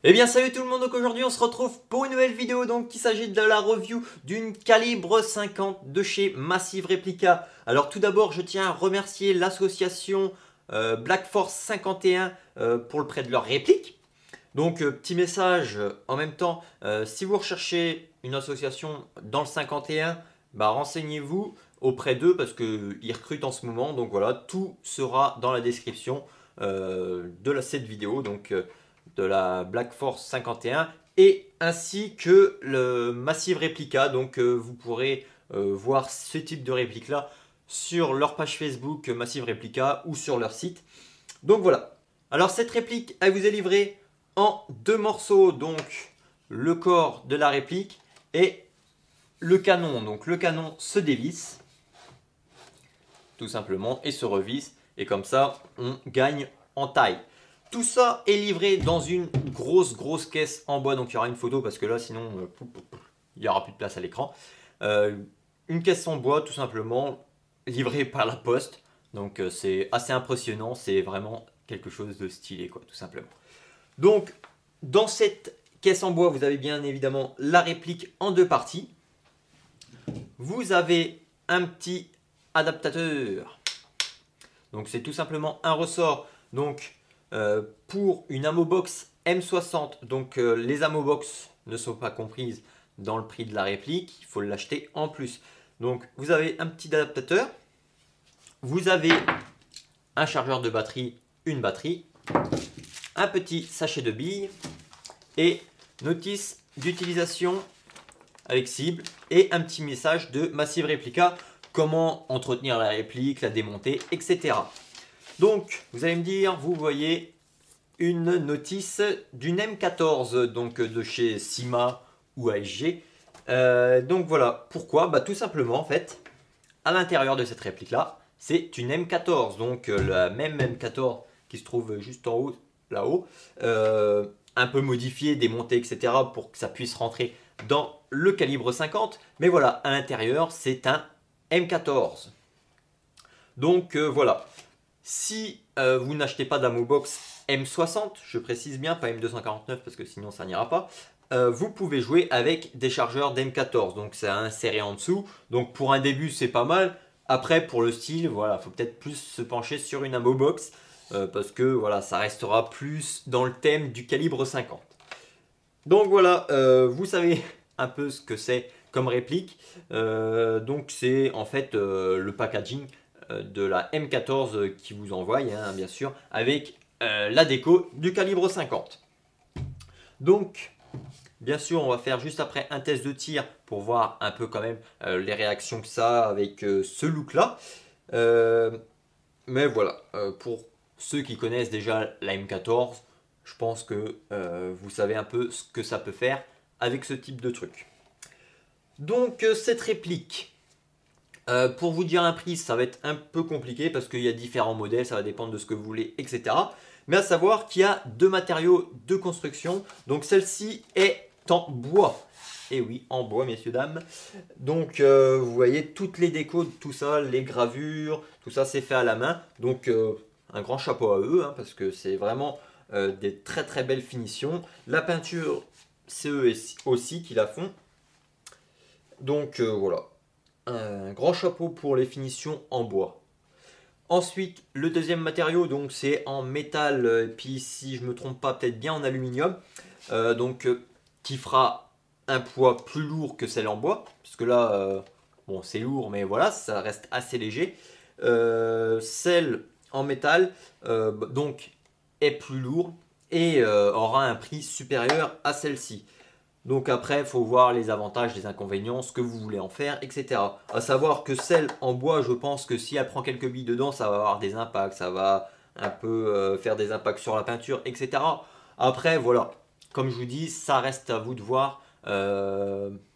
Eh bien salut tout le monde, donc aujourd'hui on se retrouve pour une nouvelle vidéo donc il s'agit de la review d'une calibre 50 de chez Massive Replica. Alors tout d'abord je tiens à remercier l'association Black Force 51 pour le prêt de leur réplique. Donc petit message en même temps, si vous recherchez une association dans le 51, bah, renseignez-vous auprès d'eux parce qu'ils recrutent en ce moment. Donc voilà, tout sera dans la description de cette vidéo. Donc de la Black Force 51 et ainsi que le Massive Replica. Donc vous pourrez voir ce type de réplique là sur leur page Facebook Massive Replica ou sur leur site. Donc voilà. Alors cette réplique, elle vous est livrée en deux morceaux. Donc le corps de la réplique et le canon. Donc le canon se dévisse tout simplement et se revisse. Et comme ça, on gagne en taille. Tout ça est livré dans une grosse caisse en bois. Donc il y aura une photo parce que là sinon il n'y aura plus de place à l'écran. Une caisse en bois tout simplement livrée par la poste. Donc c'est assez impressionnant. C'est vraiment quelque chose de stylé quoi tout simplement. Donc dans cette caisse en bois vous avez bien évidemment la réplique en deux parties. Vous avez un petit adaptateur. Donc c'est tout simplement un ressort. Donc pour une Amobox M60, donc les Amobox ne sont pas comprises dans le prix de la réplique, il faut l'acheter en plus. Donc vous avez un petit adaptateur, vous avez un chargeur de batterie, une batterie, un petit sachet de billes et notice d'utilisation avec cible et un petit message de Massive Replica, comment entretenir la réplique, la démonter, etc. Donc, vous allez me dire, vous voyez une notice d'une M14, donc de chez Sima ou ASG. Donc voilà, pourquoi? Bah, tout simplement, en fait, à l'intérieur de cette réplique-là, c'est une M14, donc la même M14 qui se trouve juste en haut, là-haut, un peu modifiée, démontée, etc. pour que ça puisse rentrer dans le calibre 50. Mais voilà, à l'intérieur, c'est un M14. Donc voilà. Si vous n'achetez pas d'Amobox M60, je précise bien, pas M249 parce que sinon ça n'ira pas, vous pouvez jouer avec des chargeurs d'M14. Donc c'est inséré en dessous. Donc pour un début c'est pas mal. Après pour le style, voilà, faut peut-être plus se pencher sur une Amobox parce que voilà, ça restera plus dans le thème du calibre 50. Donc voilà, vous savez un peu ce que c'est comme réplique. Donc c'est en fait le packaging de la M14 qui vous envoie, hein, bien sûr, avec la déco du calibre 50. Donc, bien sûr, on va faire juste après un test de tir pour voir un peu quand même les réactions que ça a avec ce look-là. Mais voilà, pour ceux qui connaissent déjà la M14, je pense que vous savez un peu ce que ça peut faire avec ce type de truc. Donc cette réplique, pour vous dire un prix, ça va être un peu compliqué parce qu'il y a différents modèles, ça va dépendre de ce que vous voulez, etc. Mais à savoir qu'il y a deux matériaux de construction. Donc celle-ci est en bois. Et oui, en bois, messieurs, dames. Donc vous voyez toutes les décos, tout ça, les gravures, tout ça c'est fait à la main. Donc un grand chapeau à eux, hein, parce que c'est vraiment des très belles finitions. La peinture, c'est eux aussi qui la font. Donc voilà, un grand chapeau pour les finitions en bois. Ensuite, le deuxième matériau, donc c'est en métal, puis si je me trompe pas, peut-être bien en aluminium, qui fera un poids plus lourd que celle en bois, parce que là, bon, c'est lourd, mais voilà, ça reste assez léger. Celle en métal, donc, est plus lourde et aura un prix supérieur à celle-ci. Donc après, il faut voir les avantages, les inconvénients, ce que vous voulez en faire, etc. À savoir que celle en bois, je pense que si elle prend quelques billes dedans, ça va avoir des impacts, ça va un peu faire des impacts sur la peinture, etc. Après, voilà, comme je vous dis, ça reste à vous de voir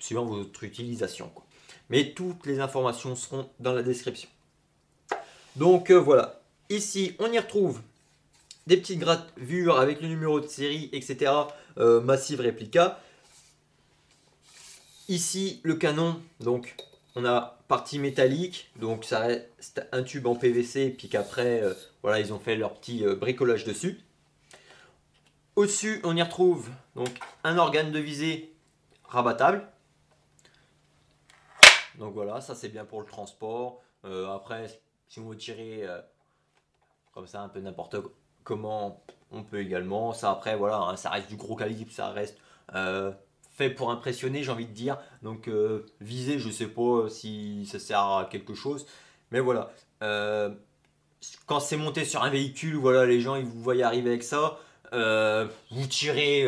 suivant votre utilisation, quoi. Mais toutes les informations seront dans la description. Donc voilà, ici on y retrouve des petites gravures avec le numéro de série, etc. Massive Replica. Ici, le canon, donc on a partie métallique, donc ça reste un tube en PVC, puis qu'après, voilà, ils ont fait leur petit bricolage dessus. Au-dessus, on y retrouve donc un organe de visée rabattable. Donc voilà, ça c'est bien pour le transport. Après, si on veut tirer comme ça un peu n'importe comment, on peut également. Ça après, voilà, hein, ça reste du gros calibre, ça reste fait pour impressionner, j'ai envie de dire. Donc viser, je sais pas si ça sert à quelque chose. Mais voilà. Quand c'est monté sur un véhicule, voilà, les gens ils vous voient arriver avec ça. Vous tirez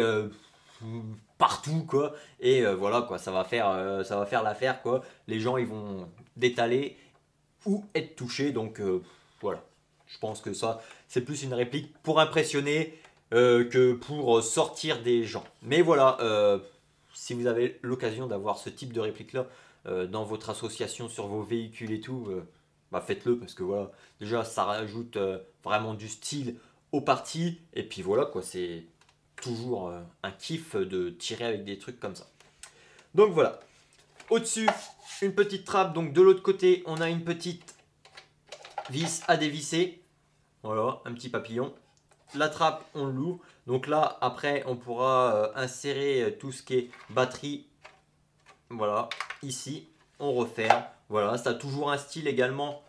partout quoi et voilà quoi, ça va faire l'affaire quoi. Les gens ils vont détaler ou être touchés, donc voilà, je pense que ça c'est plus une réplique pour impressionner que pour sortir des gens. Mais voilà, si vous avez l'occasion d'avoir ce type de réplique là dans votre association, sur vos véhicules et tout, bah faites-le, parce que voilà, déjà ça rajoute vraiment du style au parti, et puis voilà quoi, c'est toujours un kiff de tirer avec des trucs comme ça. Donc voilà, au-dessus une petite trappe, donc de l'autre côté on a une petite vis à dévisser, voilà, un petit papillon. La trappe on l'ouvre, donc là après on pourra insérer tout ce qui est batterie, voilà, ici on referme, voilà, ça a toujours un style également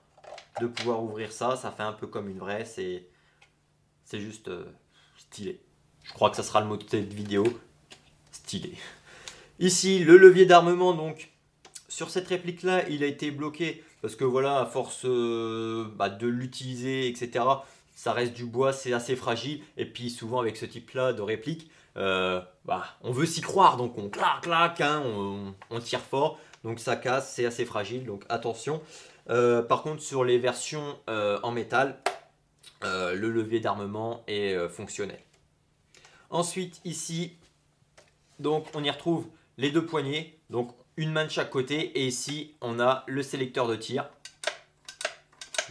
de pouvoir ouvrir ça, ça fait un peu comme une vraie, c'est juste stylé. Je crois que ça sera le mot de cette vidéo, stylé. Ici, le levier d'armement, donc sur cette réplique là, il a été bloqué parce que voilà, à force de l'utiliser, etc., ça reste du bois, c'est assez fragile. Et puis souvent avec ce type là de réplique, on veut s'y croire, donc on clac clac, hein, on tire fort, donc ça casse, c'est assez fragile, donc attention. Par contre sur les versions en métal, le levier d'armement est fonctionnel. Ensuite ici, donc on y retrouve les deux poignées, donc une main de chaque côté, et ici on a le sélecteur de tir.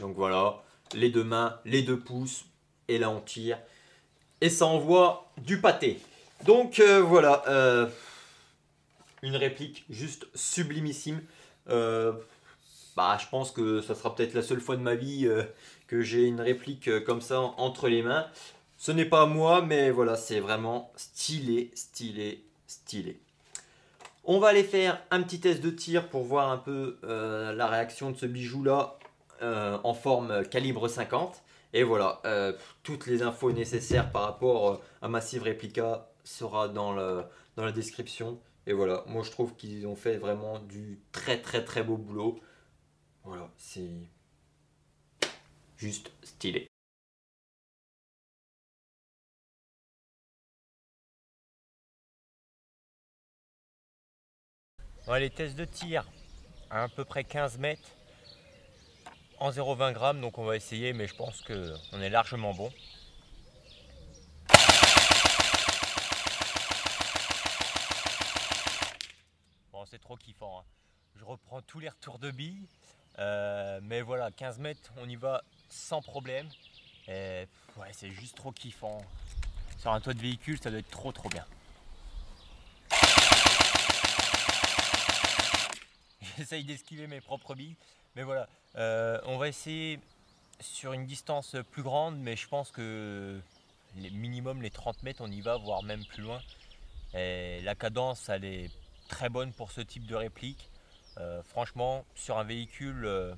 Donc voilà, les deux mains, les deux pouces, et là on tire et ça envoie du pâté. Donc voilà, une réplique juste sublimissime. Je pense que ça sera peut-être la seule fois de ma vie que j'ai une réplique comme ça entre les mains. Ce n'est pas moi, mais voilà, c'est vraiment stylé, stylé, stylé. On va aller faire un petit test de tir pour voir un peu la réaction de ce bijou là en forme calibre 50. Et voilà, toutes les infos nécessaires par rapport à Massive Replica sera dans la description. Et voilà, moi je trouve qu'ils ont fait vraiment du très très très beau boulot. Voilà, c'est juste stylé. Ouais, les tests de tir à peu près 15 mètres en 0,20 grammes, donc on va essayer, mais je pense qu'on est largement bon. Bon, c'est trop kiffant, hein. Je reprends tous les retours de billes, mais voilà, 15 mètres, on y va sans problème. Et, ouais, c'est juste trop kiffant. Sur un toit de véhicule, ça doit être trop bien. J'essaye d'esquiver mes propres billes, mais voilà, on va essayer sur une distance plus grande, mais je pense que minimum les 30 mètres on y va, voire même plus loin. Et la cadence elle est très bonne pour ce type de réplique. Franchement, sur un véhicule,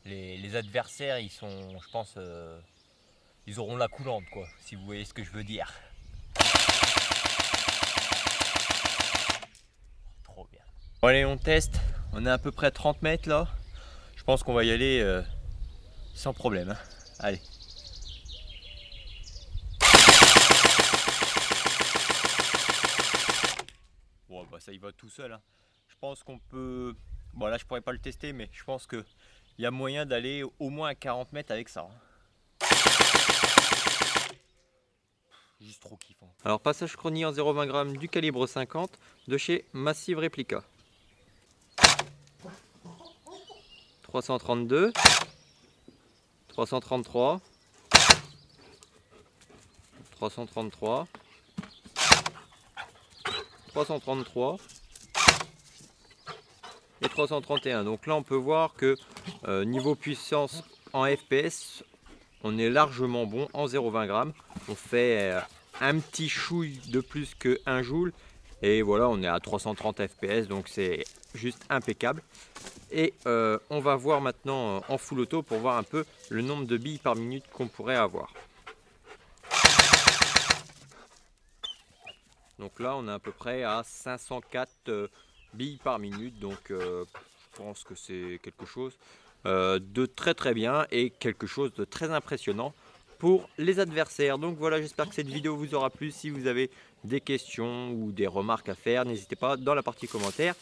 les adversaires ils sont, je pense, ils auront la coulante quoi, si vous voyez ce que je veux dire. Trop bien. Bon, allez, on teste, on est à peu près à 30 mètres là. Je pense qu'on va y aller sans problème, hein. Allez. Bon, bah ça y va tout seul, hein. Je pense qu'on peut... Bon là je pourrais pas le tester, mais je pense qu'il y a moyen d'aller au moins à 40 mètres avec ça, hein. Juste trop kiffant. Alors passage chrony en 0,20 grammes du calibre 50 de chez Massive Replica. 332, 333, 333, 333 et 331. Donc là on peut voir que niveau puissance en FPS, on est largement bon en 0,20 grammes. On fait un petit chouille de plus que 1 joule. Et voilà, on est à 330 fps, donc c'est juste impeccable. Et on va voir maintenant en full auto pour voir un peu le nombre de billes par minute qu'on pourrait avoir. Donc là, on est à peu près à 504 billes par minute. Donc je pense que c'est quelque chose de très bien et quelque chose de très impressionnant pour les adversaires. Donc voilà, j'espère que cette vidéo vous aura plu. Si vous avez des questions ou des remarques à faire, n'hésitez pas dans la partie commentaires.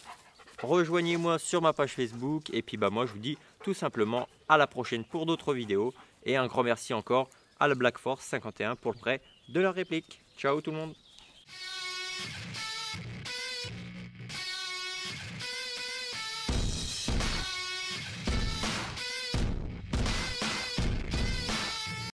Rejoignez-moi sur ma page Facebook. Et puis moi, je vous dis tout simplement à la prochaine pour d'autres vidéos. Et un grand merci encore à la Black Force 51 pour le prêt de leur réplique. Ciao tout le monde.